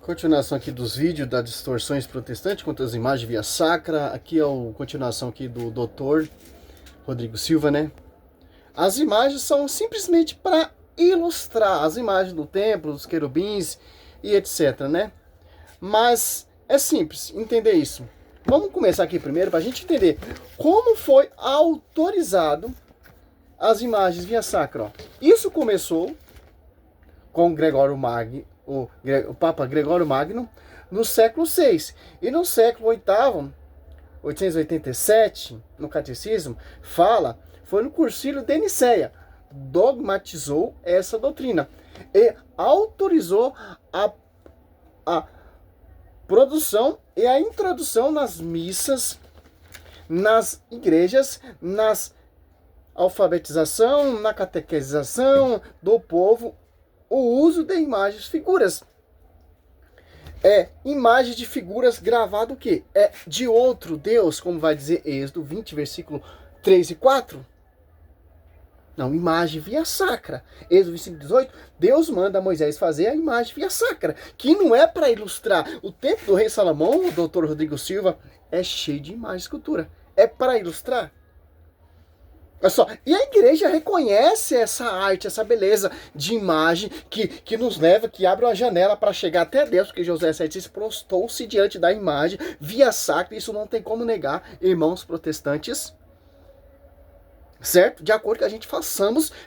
Continuação aqui dos vídeos das distorções protestantes contra as imagens via sacra. Aqui é a continuação aqui do Dr. Rodrigo Silva, né? As imagens são simplesmente para ilustrar as imagens do templo, dos querubins e etc, né? Mas é simples entender isso. Vamos começar aqui primeiro para a gente entender como foi autorizado as imagens via sacra. Ó. Isso começou com Gregório Magno, o Papa Gregório Magno, no século VI. E no século VIII, 887, no Catecismo, foi no Concílio de Nicéia, dogmatizou essa doutrina e autorizou a produção e a introdução nas missas, nas igrejas, nas alfabetização, na catequização do povo, o uso de imagens, figuras. Imagem de figuras gravado o quê? De outro Deus, como vai dizer Êxodo 20, versículo 3 e 4. Não, imagem via sacra. Êxodo 25, 18, Deus manda Moisés fazer a imagem via sacra, que não é para ilustrar. O templo do rei Salomão, o Dr. Rodrigo Silva, é cheio de imagem e escultura. É para ilustrar. Olha só, e a igreja reconhece essa arte, essa beleza de imagem que nos leva, que abre uma janela para chegar até Deus, porque José 7 prostou-se diante da imagem via sacra, isso não tem como negar, irmãos protestantes, certo? De acordo com que a gente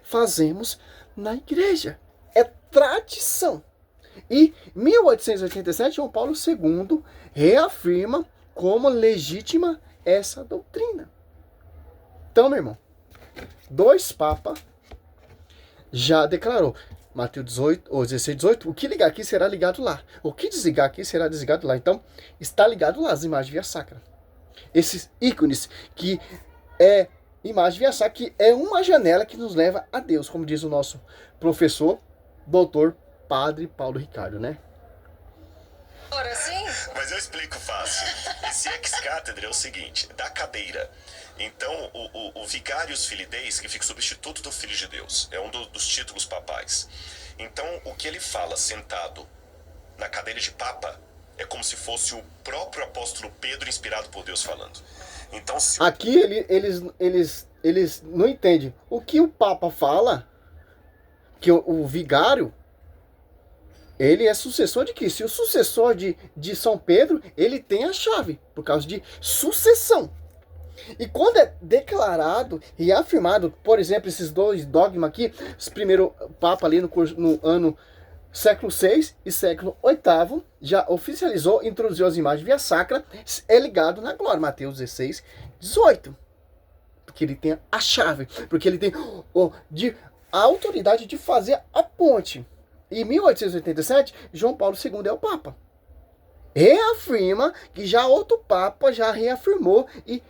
fazemos na igreja. É tradição. E 1887, João Paulo II reafirma como legítima essa doutrina. Então, meu irmão, dois papas já declarou, Mateus 18, ou 16, 18, o que ligar aqui será ligado lá. O que desligar aqui será desligado lá. Então, está ligado lá as imagens via sacra. Esses ícones que é imagem via sacra, que é uma janela que nos leva a Deus, como diz o nosso professor, doutor, padre Paulo Ricardo, né? Ora sim? Mas eu explico fácil. Esse ex-cátedra é o seguinte, da cadeira. Então, o Vicarius Filii que fica substituto do Filho de Deus, é um dos títulos papais. Então, o que ele fala sentado na cadeira de papa é como se fosse o próprio apóstolo Pedro inspirado por Deus falando. Então, aqui eles não entendem. O que o papa fala, que o vigário, ele é sucessor de Cristo. E o sucessor de São Pedro, ele tem a chave, por causa de sucessão. E quando é declarado e afirmado, por exemplo, esses dois dogmas aqui, os primeiro Papa ali no ano século VI e século VIII, já oficializou, introduziu as imagens via sacra, é ligado na glória, Mateus 16, 18. Porque ele tem a chave, porque ele tem a autoridade de fazer a ponte. Em 1887, João Paulo II é o Papa. Reafirma que já outro Papa já reafirmou e,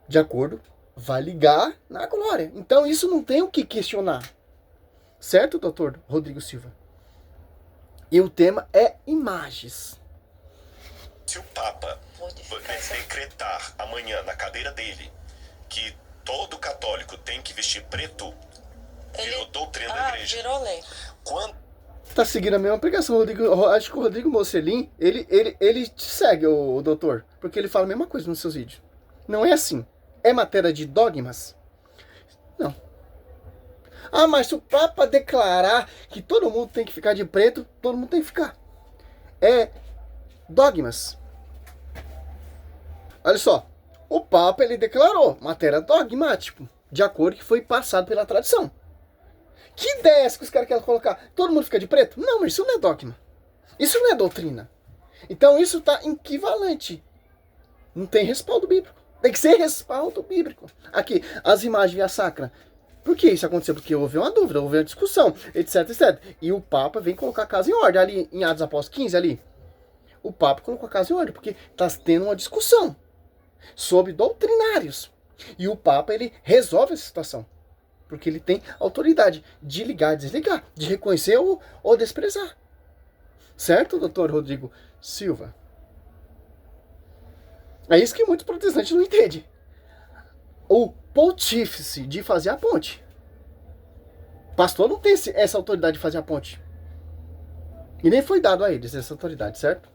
de acordo, vai ligar na glória. Então isso não tem o que questionar. Certo, doutor Rodrigo Silva? E o tema é imagens. Se o Papa decretar amanhã na cadeira dele que todo católico tem que vestir preto, virou doutrina da igreja. Virou lei. Quando Tá seguindo a mesma pregação, Rodrigo. Acho que o Rodrigo Mocelin, ele te segue, o doutor, porque ele fala a mesma coisa nos seus vídeos. Não é assim. É matéria de dogmas? Não. Ah, mas se o Papa declarar que todo mundo tem que ficar de preto, todo mundo tem que ficar. É dogmas. Olha só. O Papa, ele declarou matéria dogmático, de acordo com que foi passado pela tradição. Que ideia é essa que os caras querem colocar? Todo mundo fica de preto? Não, mas isso não é dogma. Isso não é doutrina. Então isso está equivalente. Não tem respaldo bíblico. Tem que ser respaldo bíblico. Aqui, as imagens via sacra. Por que isso aconteceu? Porque houve uma dúvida, houve uma discussão, etc, etc. E o Papa vem colocar a casa em ordem. Ali em Atos Apóstolos 15, ali. O Papa colocou a casa em ordem, porque está tendo uma discussão sobre doutrinários. E o Papa, ele resolve essa situação. Porque ele tem autoridade de ligar, desligar, de reconhecer ou desprezar. Certo, doutor Rodrigo Silva? É isso que muitos protestantes não entendem. O pontífice de fazer a ponte. Pastor não tem essa autoridade de fazer a ponte. E nem foi dado a eles essa autoridade, certo?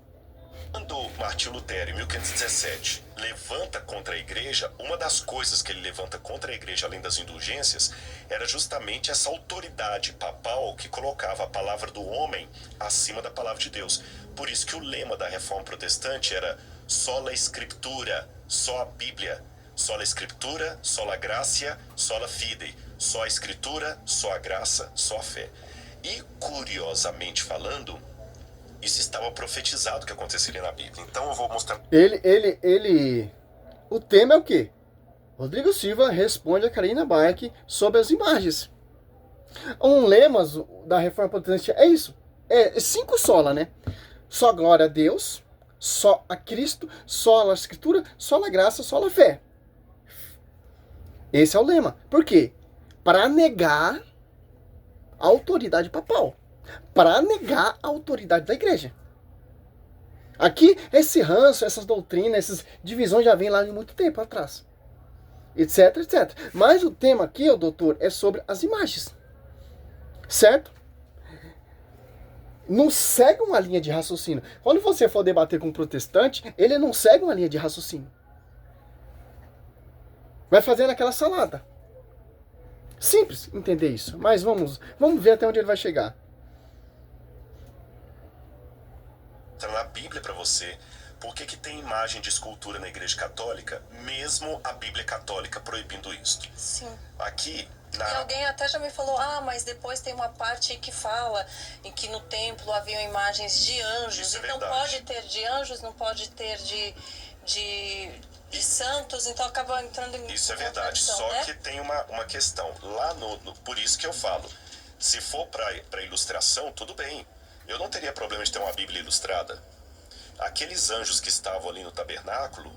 Quando Martinho Lutero, em 1517, levanta contra a igreja, uma das coisas que ele levanta contra a igreja, além das indulgências, era justamente essa autoridade papal que colocava a palavra do homem acima da palavra de Deus. Por isso que o lema da Reforma Protestante era sola Escritura, só a Bíblia. Sola Escritura, sola Gratia, sola Fide. Só a Escritura, só a graça, só a fé. E, curiosamente falando, isso estava profetizado que aconteceria na Bíblia. Então eu vou mostrar. O tema é o quê? Rodrigo Silva responde a Karina Baek sobre as imagens. Um lema da Reforma Protestante é isso. É 5 sola, né? Só glória a Deus, só a Cristo, só a Escritura, só a graça, só a fé. Esse é o lema. Por quê? Para negar a autoridade papal. Para negar a autoridade da igreja. Aqui, esse ranço, essas doutrinas, essas divisões já vêm lá de muito tempo atrás. Etc, etc. Mas o tema aqui, doutor, é sobre as imagens. Certo? Não segue uma linha de raciocínio. Quando você for debater com um protestante, ele não segue uma linha de raciocínio. Vai fazendo aquela salada. Simples entender isso. Mas vamos ver até onde ele vai chegar. Na Bíblia para você, por que tem imagem de escultura na Igreja Católica, mesmo a Bíblia Católica proibindo isso? Sim. Aqui, E alguém até já me falou, mas depois tem uma parte que fala em que no templo haviam imagens de anjos. Isso é então verdade. pode ter de anjos, não pode ter de santos, então acaba entrando em Isso é verdade, só né? que tem uma questão. Lá por isso que eu falo, se for para ilustração, tudo bem. Eu não teria problema de ter uma Bíblia ilustrada. Aqueles anjos que estavam ali no tabernáculo,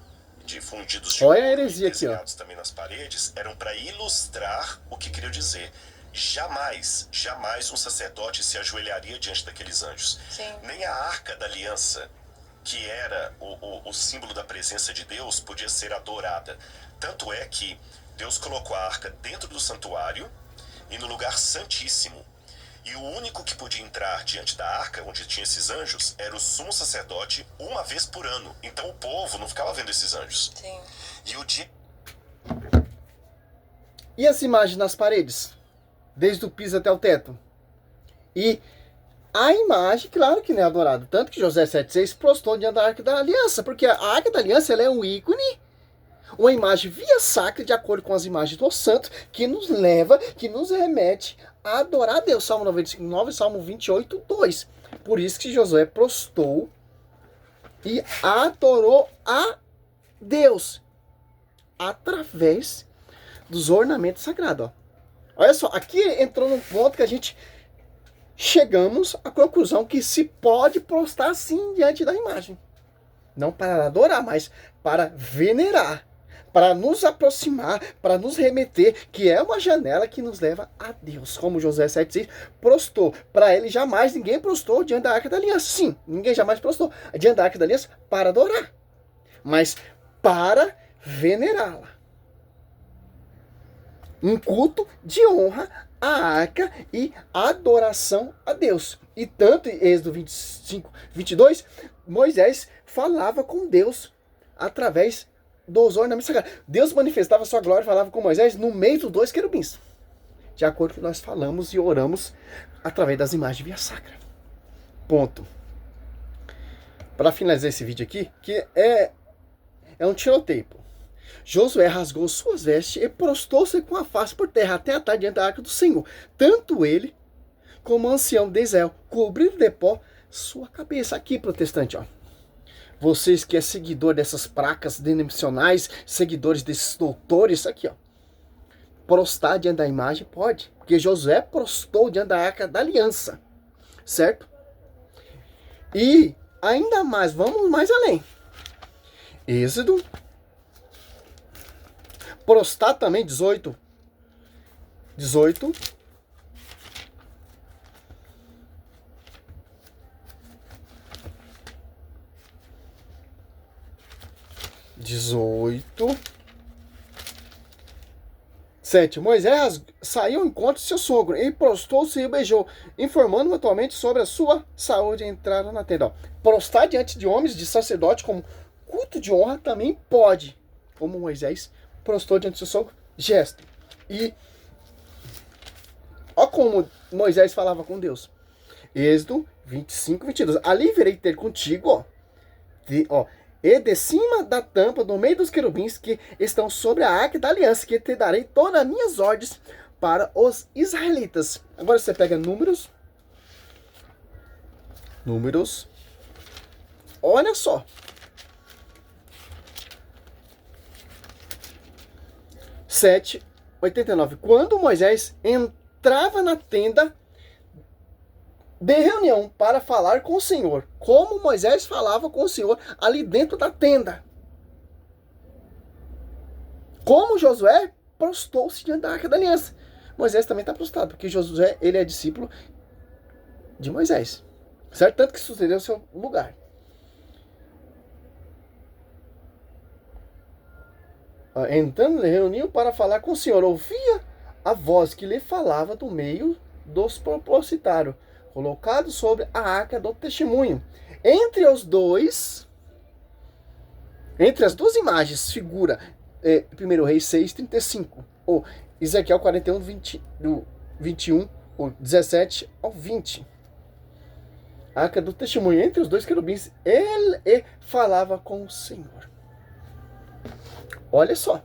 difundidos de olha a heresia aqui, ó, desenhados também nas paredes, eram para ilustrar o que queria dizer. Jamais um sacerdote se ajoelharia diante daqueles anjos. Sim. Nem a Arca da Aliança, que era o símbolo da presença de Deus, podia ser adorada. Tanto é que Deus colocou a arca dentro do santuário e no lugar santíssimo. E o único que podia entrar diante da arca, onde tinha esses anjos, era o sumo sacerdote uma vez por ano. Então o povo não ficava vendo esses anjos. Sim. E o dia... E as imagens nas paredes? Desde o piso até o teto. E a imagem, claro que não é adorada. Tanto que José 7,6 prostou diante da Arca da Aliança. Porque a Arca da Aliança ela é um ícone, uma imagem via sacra, de acordo com as imagens dos santos, que nos leva, que nos remete a adorar a Deus. Salmo 95,9, Salmo 28,2. Por isso que Josué prostou e adorou a Deus através dos ornamentos sagrados. Ó. Olha só, aqui entrou num ponto que a gente chegamos à conclusão que se pode prostrar sim diante da imagem. Não para adorar, mas para venerar. Para nos aproximar, para nos remeter, que é uma janela que nos leva a Deus. Como José 7,6 prostou. Para ele jamais ninguém prostou diante da Arca da Aliança. Sim, ninguém jamais prostou diante da Arca da Aliança para adorar. Mas para venerá-la. Um culto de honra à arca e adoração a Deus. E tanto em Êxodo 25, 22, Moisés falava com Deus através dos ornamentos sagrados. Deus manifestava sua glória e falava com Moisés no meio dos 2 querubins. De acordo com o que nós falamos e oramos através das imagens via sacra. Ponto. Para finalizar esse vídeo aqui, que é um tiroteio. Josué rasgou suas vestes e prostou-se com a face por terra até a tarde diante da arca do Senhor. Tanto ele como o ancião de Israel cobriram de pó sua cabeça. Aqui, protestante, ó. Vocês que é seguidor dessas placas denominacionais, seguidores desses doutores, aqui, ó. Prostar diante da imagem pode, porque Josué prostou diante da arca da aliança, certo? E ainda mais, vamos mais além. Êxodo, prostar também 18. 7. Moisés saiu ao encontro de seu sogro e prostou-se e o beijou, informando atualmente sobre a sua saúde e entraram na tenda. Ó, prostar diante de homens, de sacerdote, como culto de honra, também pode. Como Moisés prostou diante de seu sogro, gesto. E ó como Moisés falava com Deus. Êxodo 25, 22. Ali virei ter contigo, e de cima da tampa, no meio dos querubins que estão sobre a arca da aliança, que te darei todas as minhas ordens para os israelitas. Agora você pega Números. Olha só. Sete, 89. Quando Moisés entrava na tenda de reunião para falar com o Senhor, como Moisés falava com o Senhor ali dentro da tenda. Como Josué prostou-se diante da arca da aliança. Moisés também está prostrado, porque Josué, ele é discípulo de Moisés. Certo? Tanto que sucedeu o seu lugar. Entrando na reunião para falar com o Senhor, ouvia a voz que lhe falava do meio dos propositários, colocado sobre a arca do testemunho. Entre as duas imagens figura 1 Reis 6:35, ou Ezequiel 41, 21, ou 17 ao 20. A arca do testemunho, entre os dois querubins, ele falava com o Senhor. Olha só.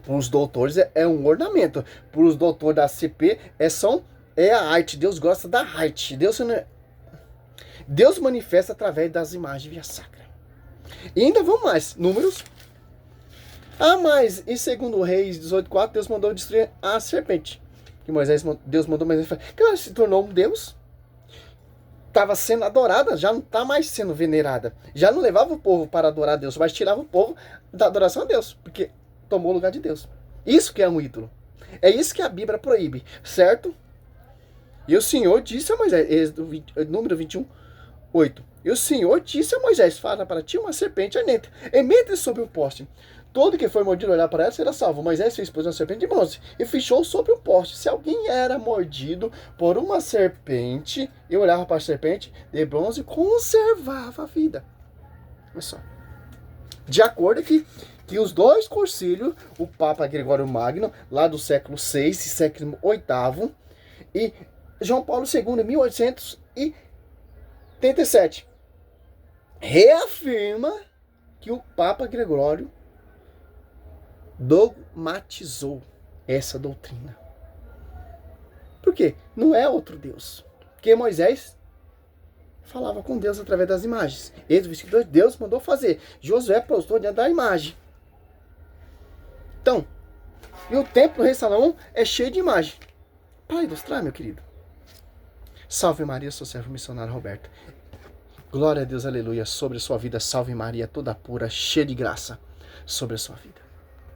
Para os doutores é um ornamento. Para os doutores da CP é a arte. Deus gosta da arte. Deus manifesta através das imagens via sacra. E ainda vamos mais. Números. Mas em 2 Reis 18:4, Deus mandou destruir a serpente. Que Deus mandou Moisés fazer. Que ela se tornou um Deus. Estava sendo adorada, já não está mais sendo venerada. Já não levava o povo para adorar a Deus, mas tirava o povo da adoração a Deus, porque tomou o lugar de Deus. Isso que é um ídolo. É isso que a Bíblia proíbe, certo? E o Senhor disse a Moisés, número 21, 8. E o Senhor disse a Moisés, fala para ti uma serpente ardente, e mete sobre um poste. Todo que for mordido olhar para ela será salvo. Moisés fez, pois, uma serpente de bronze e fechou sobre um poste. Se alguém era mordido por uma serpente e olhava para a serpente de bronze, conservava a vida. Olha só. De acordo que os dois concílios, o Papa Gregório Magno, lá do século VI e século VIII, e João Paulo II, em 1887, reafirma que o Papa Gregório dogmatizou essa doutrina. Por quê? Não é outro Deus. Porque Moisés falava com Deus através das imagens. Êxodo 22, Deus mandou fazer. Josué prostou diante da imagem. Então, e o templo do rei Salomão é cheio de imagem. Para ilustrar, meu querido. Salve Maria, sou servo missionário Roberto. Glória a Deus, aleluia, sobre a sua vida. Salve Maria, toda pura, cheia de graça, sobre a sua vida.